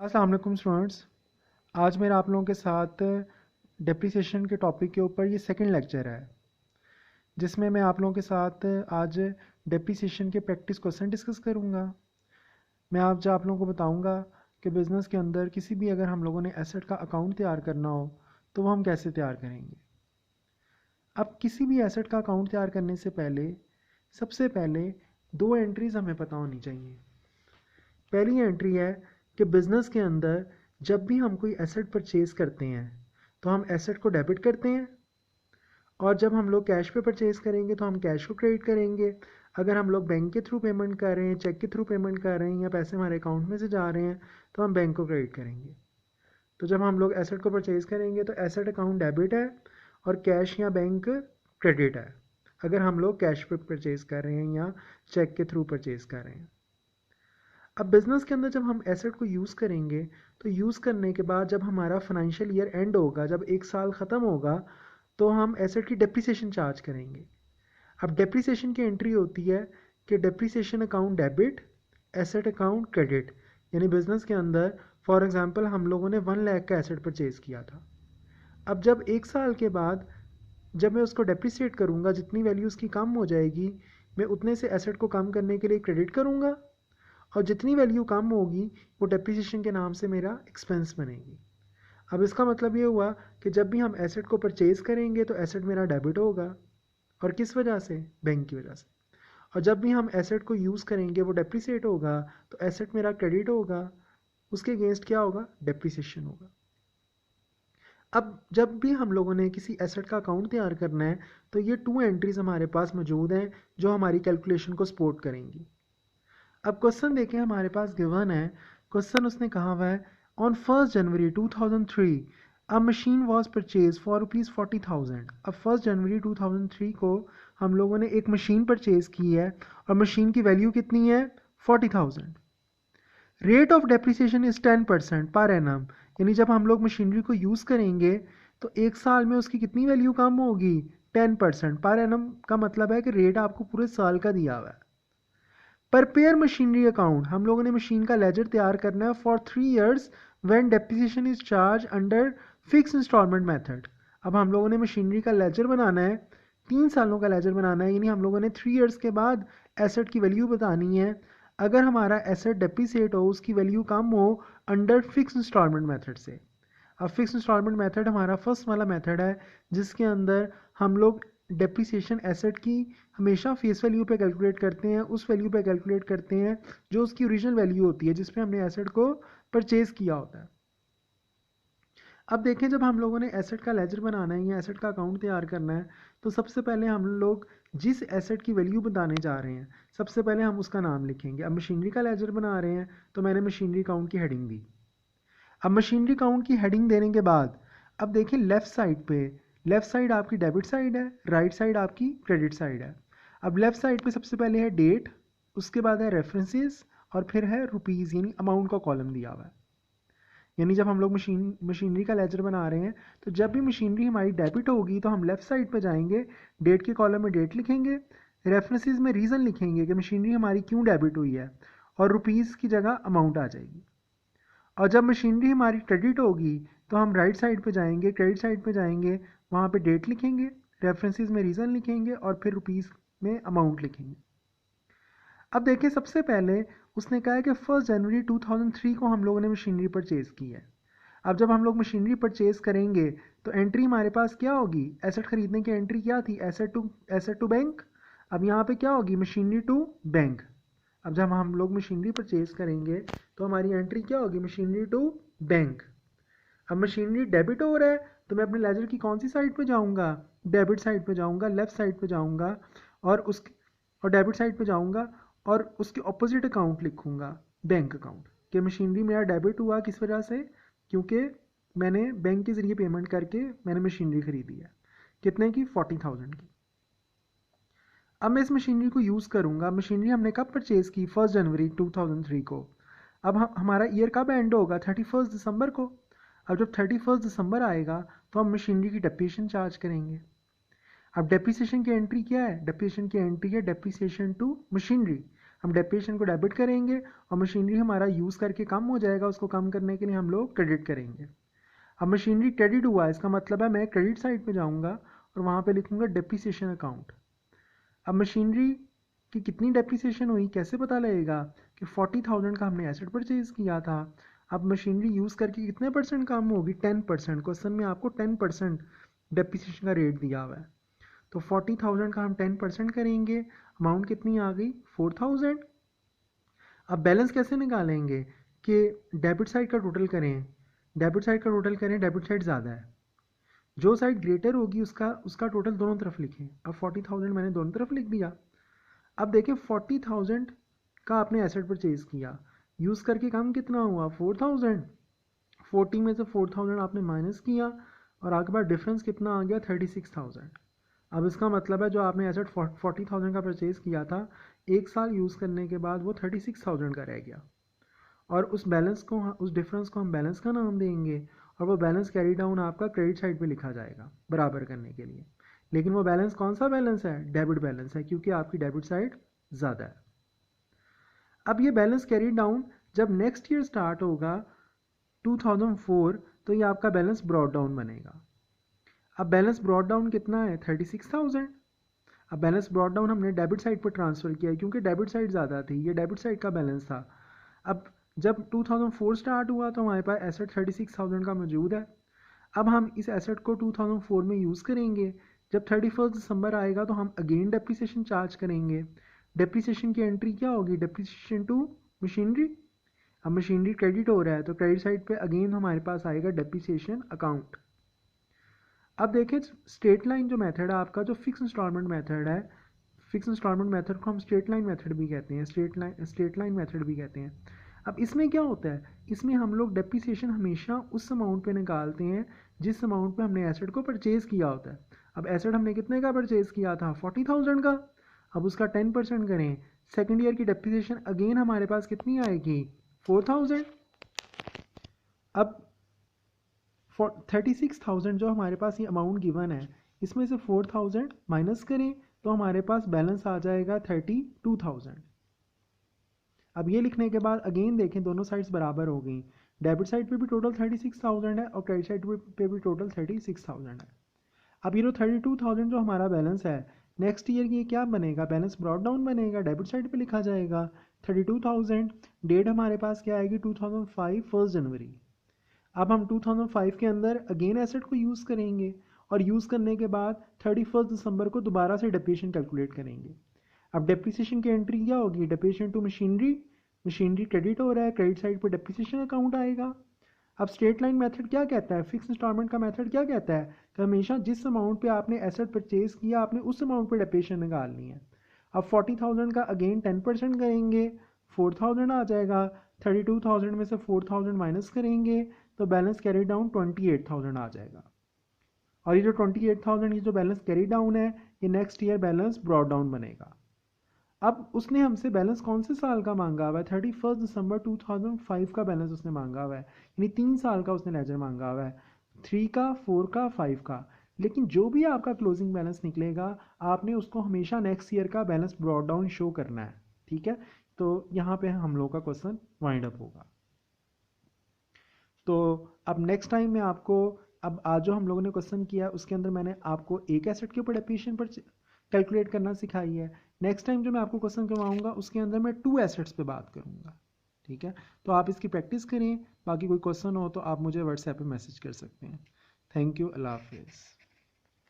अस्सलाम वालेकुम स्टूडेंट्स। आज मेरा आप लोगों के साथ डेप्रिसिएशन के टॉपिक के ऊपर ये सेकंड लेक्चर है, जिसमें मैं आप लोगों के साथ आज डेप्रिसिएशन के प्रैक्टिस क्वेश्चन डिस्कस करूँगा। मैं आज आप लोगों को बताऊँगा कि बिज़नेस के अंदर किसी भी अगर हम लोगों ने एसेट का अकाउंट तैयार करना हो तो वो हम कैसे तैयार करेंगे। अब किसी भी एसेट का अकाउंट तैयार करने से पहले सबसे पहले दो एंट्रीज़ हमें पता होनी चाहिए। पहली एंट्री है कि बिज़नेस के अंदर जब भी हम कोई एसेट परचेज करते हैं तो हम एसेट को डेबिट करते हैं, और जब हम लोग कैश पे परचेज करेंगे तो हम कैश को क्रेडिट करेंगे। अगर हम लोग बैंक के थ्रू पेमेंट कर रहे हैं, चेक के थ्रू पेमेंट कर रहे हैं, या पैसे हमारे अकाउंट में से जा रहे हैं तो हम बैंक को क्रेडिट करेंगे। तो जब हम लोग एसेट को परचेज करेंगे तो एसेट अकाउंट डेबिट है और कैश या बैंक क्रेडिट है, अगर हम लोग कैश पे परचेज कर रहे हैं या चेक के थ्रू परचेज कर रहे हैं। अब बिज़नेस के अंदर जब हम एसेट को यूज़ करेंगे तो यूज़ करने के बाद जब हमारा फाइनेंशियल ईयर एंड होगा, जब एक साल ख़त्म होगा, तो हम एसेट की डेप्रिसिएशन चार्ज करेंगे। अब डेप्रिसिएशन की एंट्री होती है कि depreciation account debit, asset account credit. यानी बिज़नेस के अंदर फॉर एग्जांपल हम लोगों ने 1 लाख का एसेट परचेज़ किया था। अब जब एक साल के बाद जब मैं उसको डेप्रिसिएट करूँगा, जितनी वैल्यू उसकी कम हो जाएगी, मैं उतने से एसेट को कम करने के लिए क्रेडिट करूँगा, और जितनी वैल्यू कम होगी वो डेप्रिसिएशन के नाम से मेरा एक्सपेंस बनेगी। अब इसका मतलब ये हुआ कि जब भी हम एसेट को परचेज करेंगे तो एसेट मेरा डेबिट होगा, और किस वजह से? बैंक की वजह से। और जब भी हम एसेट को यूज़ करेंगे वो डेप्रिसिएट होगा तो एसेट मेरा क्रेडिट होगा, उसके अगेंस्ट क्या होगा? डेप्रिसिएशन होगा। अब जब भी हम लोगों ने किसी एसेट का अकाउंट तैयार करना है तो ये 2 एंट्रीज हमारे पास मौजूद हैं जो हमारी कैलकुलेशन को सपोर्ट करेंगी। अब क्वेश्चन देखें, हमारे पास गिवन है क्वेश्चन, उसने कहा हुआ है on 1 January 2003 a machine was purchase for ₹40,000। अब 1 जनवरी 2003 को हम लोगों ने एक मशीन परचेज की है और मशीन की वैल्यू कितनी है? 40,000। Rate of depreciation is 10% per annum. यानी जब हम लोग मशीनरी को यूज़ करेंगे तो एक साल में उसकी कितनी वैल्यू कम होगी? 10%। पर एनम का मतलब है कि रेट आपको पूरे साल का दिया हुआ है। प्रिपेयर मशीनरी अकाउंट, हम लोगों ने मशीन का लेजर तैयार करना है for 3 years when depreciation is charge under fix instalment method. अब हम लोगों ने मशीनरी का लेजर बनाना है, 3 सालों का लेजर बनाना है, यानी हम लोगों ने 3 ईयर्स के बाद एसेट की वैल्यू बतानी है। अगर हमारा एसेट डेप्रिसिएट हो, उसकी वैल्यू कम हो, अंडर फिक्स इंस्टॉलमेंट मेथड से। अब फिक्स इंस्टॉलमेंट मेथड हमारा फर्स्ट वाला मेथड है जिसके अंदर हम लोग डेप्रिसिएशन एसेट की हमेशा फेस वैल्यू पे कैलकुलेट करते हैं, उस वैल्यू पे कैलकुलेट करते हैं जो उसकी ओरिजिनल वैल्यू होती है जिस पे हमने एसेट को परचेज किया होता है। अब देखें, जब हम लोगों ने एसेट का लेजर बनाना है या एसेट का अकाउंट तैयार करना है तो सबसे पहले हम लोग जिस एसेट की वैल्यू बताने जा रहे हैं सबसे पहले हम उसका नाम लिखेंगे। अब मशीनरी का लेजर बना रहे हैं तो मैंने मशीनरी अकाउंट की हेडिंग दी। अब मशीनरी अकाउंट की हेडिंग देने के बाद अब देखिए लेफ़्ट साइड आपकी डेबिट साइड है, राइट साइड आपकी क्रेडिट साइड है। अब लेफ़्ट साइड पे सबसे पहले है डेट, उसके बाद है रेफरेंसेस, और फिर है रुपीज़, यानी अमाउंट का कॉलम दिया हुआ है। यानी जब हम लोग मशीनरी का लेजर बना रहे हैं तो जब भी मशीनरी हमारी डेबिट होगी तो हम लेफ़्ट साइड पे जाएंगे, डेट के कॉलम में डेट लिखेंगे, रेफरेंसेस में रीज़न लिखेंगे कि मशीनरी हमारी क्यों डेबिट हुई है, और रुपीज़ की जगह अमाउंट आ जाएगी। और जब मशीनरी हमारी क्रेडिट होगी तो हम राइट साइड पे जाएंगे, क्रेडिट साइड पे जाएंगे, वहाँ पे डेट लिखेंगे, रेफरेंसेस में रीज़न लिखेंगे, और फिर रुपीज़ में अमाउंट लिखेंगे। अब देखिए, सबसे पहले उसने कहा है कि 1 जनवरी 2003 को हम लोगों ने मशीनरी परचेज़ की है। अब जब हम लोग मशीनरी परचेज़ करेंगे तो एंट्री हमारे पास क्या होगी? एसेट खरीदने की एंट्री क्या थी? Asset to bank. अब यहाँ पे क्या होगी? Machinery to bank. अब जब हम लोग मशीनरी परचेज करेंगे तो हमारी एंट्री क्या होगी? Machinery to bank. अब मशीनरी डेबिट हो रहा है तो मैं अपने लेजर की कौन सी साइड पे जाऊंगा? डेबिट साइड पे जाऊंगा, लेफ्ट साइड पे जाऊंगा, और डेबिट साइड पे जाऊंगा और उसके ऑपोजिट अकाउंट लिखूंगा, बैंक अकाउंट। कि मशीनरी मेरा डेबिट हुआ किस वजह से? क्योंकि मैंने बैंक के ज़रिए पेमेंट करके मैंने मशीनरी खरीदी है। कितने की? 40,000 की। अब मैं इस मशीनरी को यूज़ करूँगा। मशीनरी हमने कब परचेज़ की? 1 जनवरी 2003 को। अब हमारा ईयर कब एंड होगा? 31 दिसंबर को। अब जब 31 दिसंबर आएगा तो हम मशीनरी की डेप्रिसिएशन चार्ज करेंगे। अब डेप्रिसिएशन की एंट्री क्या है? डेप्रिसिएशन की एंट्री है डेप्रिसिएशन टू मशीनरी। हम डेप्रिसिएशन को डेबिट करेंगे और मशीनरी हमारा यूज़ करके कम हो जाएगा, उसको कम करने के लिए हम लोग क्रेडिट करेंगे। अब मशीनरी क्रेडिट हुआ, इसका मतलब है मैं क्रेडिट साइड पे जाऊंगा और वहाँ पे लिखूंगा डेप्रिसिएशन अकाउंट। अब मशीनरी की कितनी डेप्रिसिएशन हुई कैसे पता लगेगा कि 40,000 का हमने एसेट परचेज किया था। अब मशीनरी यूज़ करके कितने परसेंट कम होगी, 10%। क्वेश्चन में आपको 10% डेप्रिसिएशन का रेट दिया हुआ है, तो 40,000 का हम 10% करेंगे, अमाउंट कितनी आ गई 4,000। अब बैलेंस कैसे निकालेंगे कि डेबिट साइड का टोटल करें, डेबिट साइड का टोटल करें, डेबिट साइड ज़्यादा है, जो साइड ग्रेटर होगी उसका टोटल दोनों तरफ लिखें। अब 40,000 मैंने दोनों तरफ लिख दिया। अब देखें 40,000 का आपने एसेट परचेज किया, यूज़ करके काम कितना हुआ 4,000, 40 में से 4,000 आपने माइनस किया और आगे बाद डिफरेंस कितना आ गया 36,000। अब इसका मतलब है जो आपने एसेट 40,000 का परचेज किया था, एक साल यूज़ करने के बाद वो 36,000 का रह गया और उस बैलेंस को, उस डिफरेंस को हम बैलेंस का नाम देंगे और वो बैलेंस कैरी डाउन आपका क्रेडिट साइड पे लिखा जाएगा बराबर करने के लिए। लेकिन वो बैलेंस कौन सा बैलेंस है, डेबिट बैलेंस है, क्योंकि आपकी डेबिट साइड ज़्यादा है। अब ये बैलेंस कैरी डाउन जब नेक्स्ट ईयर स्टार्ट होगा 2004, तो ये आपका बैलेंस ब्रॉड डाउन बनेगा। अब बैलेंस ब्रॉड डाउन कितना है 36,000। अब बैलेंस ब्रॉड डाउन हमने डेबिट साइड पर ट्रांसफ़र किया है क्योंकि डेबिट साइड ज़्यादा थी, ये डेबिट साइड का बैलेंस था। अब जब 2004 स्टार्ट हुआ तो हमारे पास एसेट 36,000 का मौजूद है। अब हम इस एसेट को 2004 में यूज़ करेंगे, जब 31 दिसंबर आएगा तो हम अगेन डेप्रिसिएशन चार्ज करेंगे। डेप्रिसिएशन की एंट्री क्या होगी, डेप्रिसिएशन टू मशीनरी। अब मशीनरी क्रेडिट हो रहा है तो क्रेडिट साइड पे अगेन हमारे पास आएगा डेप्रिसिएशन अकाउंट। अब देखें स्ट्रेट लाइन जो मेथड है आपका, जो फिक्स इंस्टॉलमेंट मेथड है, फिक्स इंस्टॉलमेंट मेथड को हम स्ट्रेट लाइन मेथड भी कहते हैं, स्ट्रेट लाइन मेथड भी कहते हैं। अब इसमें क्या होता है, इसमें हम लोग डेप्रिसिएशन हमेशा उस अमाउंट पे निकालते हैं जिस अमाउंट पे हमने एसेट को परचेज़ किया होता है। अब एसेट हमने कितने का परचेज़ किया था 40,000 का, अब उसका 10% करें, सेकेंड ईयर की डेप्रिसिएशन अगेन हमारे पास कितनी आएगी 4,000। अब 36,000 जो हमारे पास ये अमाउंट गिवन है, इसमें से 4,000 माइनस करें तो हमारे पास बैलेंस आ जाएगा 32,000। अब ये लिखने के बाद अगेन देखें दोनों साइड्स बराबर हो गई, डेबिट साइड पे भी टोटल 36,000 है और क्रेडिट साइड पे भी टोटल 36,000 है। अब ये जो 32,000 जो हमारा बैलेंस है, नेक्स्ट ईयर की क्या बनेगा, बैलेंस ब्रॉड डाउन बनेगा, डेबिट साइड पे लिखा जाएगा 32,000। डेट हमारे पास क्या आएगी 2005 1 जनवरी। अब हम 2005 के अंदर अगेन एसेट को यूज़ करेंगे और यूज़ करने के बाद 31 दिसंबर को दोबारा से डेप्रिसिएशन कैलकुलेट करेंगे। अब डेप्रिसिएशन की एंट्री क्या होगी, depreciation to machinery, machinery credit हो रहा है, क्रेडिट साइड पर डेप्रिसिएशन अकाउंट आएगा। अब स्ट्रेट लाइन मेथड क्या कहता है, फिक्स इंस्टॉलमेंट का मेथड क्या कहता है कि हमेशा जिस अमाउंट पे आपने एसेट परचेज किया आपने उस अमाउंट पे डेप्रिसिएशन निकालनी है। अब 40,000 का अगेन 10% करेंगे, 4,000 आ जाएगा, 32,000 में से 4,000 माइनस करेंगे तो बैलेंस कैरी डाउन 28,000 आ जाएगा। और ये जो 28,000 ये जो बैलेंस कैरी डाउन है, ये next year balance brought down बनेगा। अब उसने हमसे बैलेंस कौन से साल का मांगा हुआ है, 31 दिसंबर 2005 का बैलेंस उसने मांगा हुआ है, यानी 3 साल का उसने लेजर मांगा हुआ है, 3 का, 4 का, 5 का। लेकिन जो भी आपका क्लोजिंग बैलेंस निकलेगा आपने उसको हमेशा नेक्स्ट ईयर का बैलेंस ब्रॉड डाउन शो करना है, ठीक है। तो यहाँ पे हम लोग का क्वेश्चन वाइंड अप होगा। तो अब नेक्स्ट टाइम मैं आपको, अब आज जो हम लोगों ने क्वेश्चन किया उसके अंदर मैंने आपको एक एसेट के ऊपर डेप्रिसिएशन पर कैलकुलेट करना सिखाई है। नेक्स्ट टाइम जो मैं आपको क्वेश्चन करवाऊंगा उसके अंदर मैं 2 एसेट्स पे बात करूंगा, ठीक है। तो आप इसकी प्रैक्टिस करें, बाकी कोई क्वेश्चन हो तो आप मुझे व्हाट्सएप पे मैसेज कर सकते हैं। थैंक यू, अल्लाह हाफिज़।